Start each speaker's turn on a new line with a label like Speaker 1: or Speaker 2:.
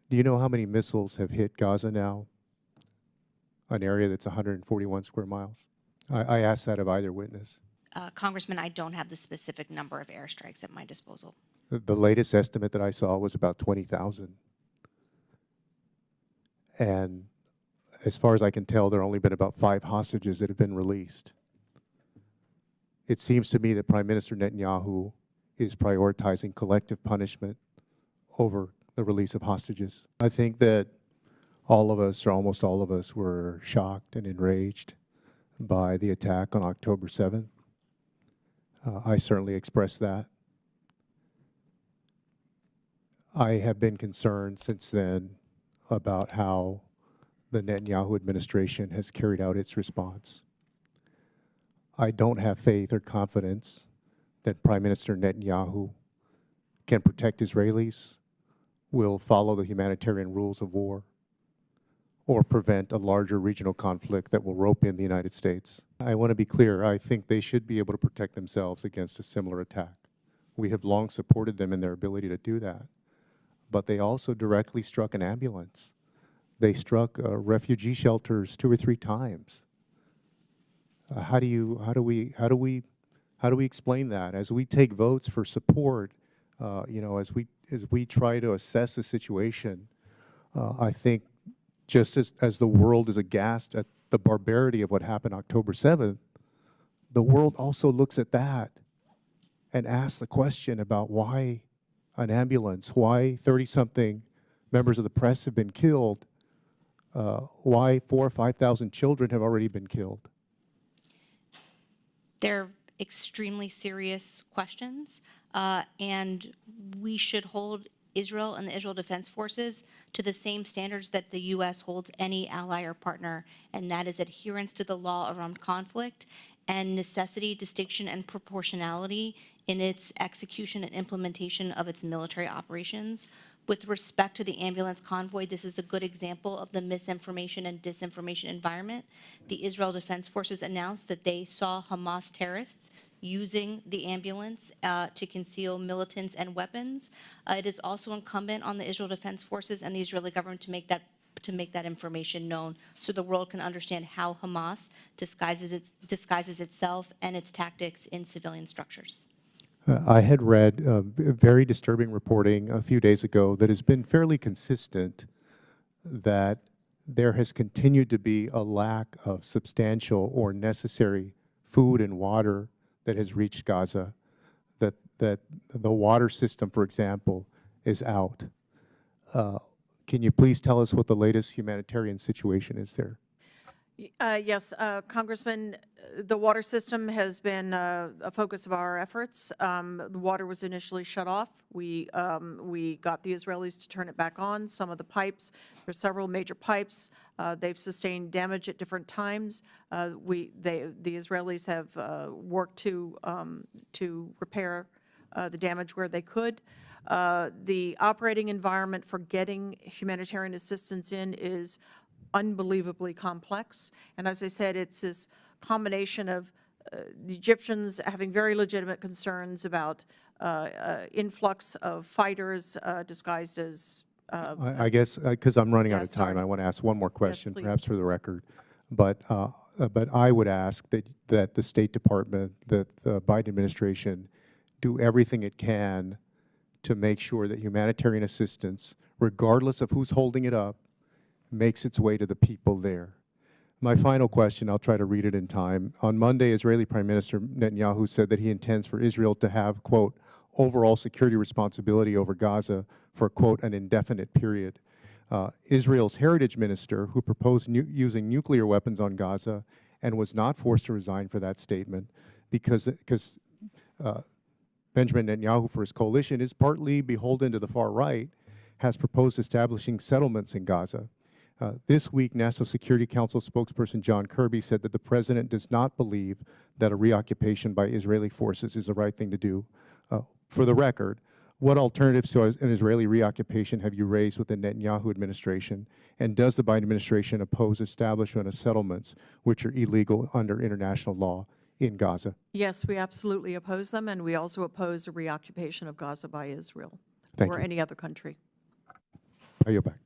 Speaker 1: Do you know how many missiles have hit Gaza now? An area that's 141 square miles. I asked that of either witness.
Speaker 2: Congressman, I don't have the specific number of airstrikes at my disposal.
Speaker 1: The latest estimate that I saw was about 20,000. And as far as I can tell, there have only been about 5 hostages that have been released. It seems to me that Prime Minister Netanyahu is prioritizing collective punishment over the release of hostages. I think that all of us, or almost all of us, were shocked and enraged by the attack on October 7th. I certainly expressed that. I have been concerned since then about how the Netanyahu administration has carried out its response. I don't have faith or confidence that Prime Minister Netanyahu can protect Israelis, will follow the humanitarian rules of war, or prevent a larger regional conflict that will rope in the United States. I want to be clear, I think they should be able to protect themselves against a similar attack. We have long supported them in their ability to do that. But they also directly struck an ambulance. They struck refugee shelters 2 or 3 times. How do we explain that? As we take votes for support, as we try to assess the situation, I think just as the world is aghast at the barbarity of what happened October 7th, the world also looks at that and asks the question about why an ambulance, why 30-something members of the press have been killed, why 4,000 or 5,000 children have already been killed.
Speaker 2: They're extremely serious questions, and we should hold Israel and the Israel Defense Forces to the same standards that the U.S. holds any ally or partner, and that is adherence to the law around conflict and necessity, distinction, and proportionality in its execution and implementation of its military operations. With respect to the ambulance convoy, this is a good example of the misinformation and disinformation environment. The Israel Defense Forces announced that they saw Hamas terrorists using the ambulance to conceal militants and weapons. It is also incumbent on the Israel Defense Forces and the Israeli government to make that information known so the world can understand how Hamas disguises itself and its tactics in civilian structures.
Speaker 1: I had read very disturbing reporting a few days ago that has been fairly consistent that there has continued to be a lack of substantial or necessary food and water that has reached Gaza, that the water system, for example, is out. Can you please tell us what the latest humanitarian situation is there?
Speaker 3: Yes, Congressman, the water system has been a focus of our efforts. The water was initially shut off. We got the Israelis to turn it back on. Some of the pipes, there's several major pipes. They've sustained damage at different times. The Israelis have worked to repair the damage where they could. The operating environment for getting humanitarian assistance in is unbelievably complex. And as I said, it's this combination of the Egyptians having very legitimate concerns about influx of fighters disguised as
Speaker 1: I guess, because I'm running out of time,
Speaker 3: sorry.
Speaker 1: I want to ask one more question,
Speaker 3: Yes,
Speaker 1: perhaps
Speaker 3: please.
Speaker 1: for the record. But I would ask that the State Department, that the Biden administration do everything it can to make sure that humanitarian assistance, regardless of who's holding it up, makes its way to the people there. My final question, I'll try to read it in time. On Monday, Israeli Prime Minister Netanyahu said that he intends for Israel to have, quote, overall security responsibility over Gaza for, quote, an indefinite period. Israel's heritage minister, who proposed using nuclear weapons on Gaza and was not forced to resign for that statement because Benjamin Netanyahu, for his coalition, is partly beholden to the far right, has proposed establishing settlements in Gaza. This week, National Security Council spokesperson John Kirby said that the president does not believe that a reoccupation by Israeli forces is the right thing to do. For the record, what alternatives to an Israeli reoccupation have you raised with the Netanyahu administration? And does the Biden administration oppose establishment of settlements which are illegal under international law in Gaza?
Speaker 3: Yes, we absolutely oppose them, and we also oppose a reoccupation of Gaza by Israel
Speaker 1: Thank
Speaker 3: or
Speaker 1: you.
Speaker 3: any other country.
Speaker 1: I yield back.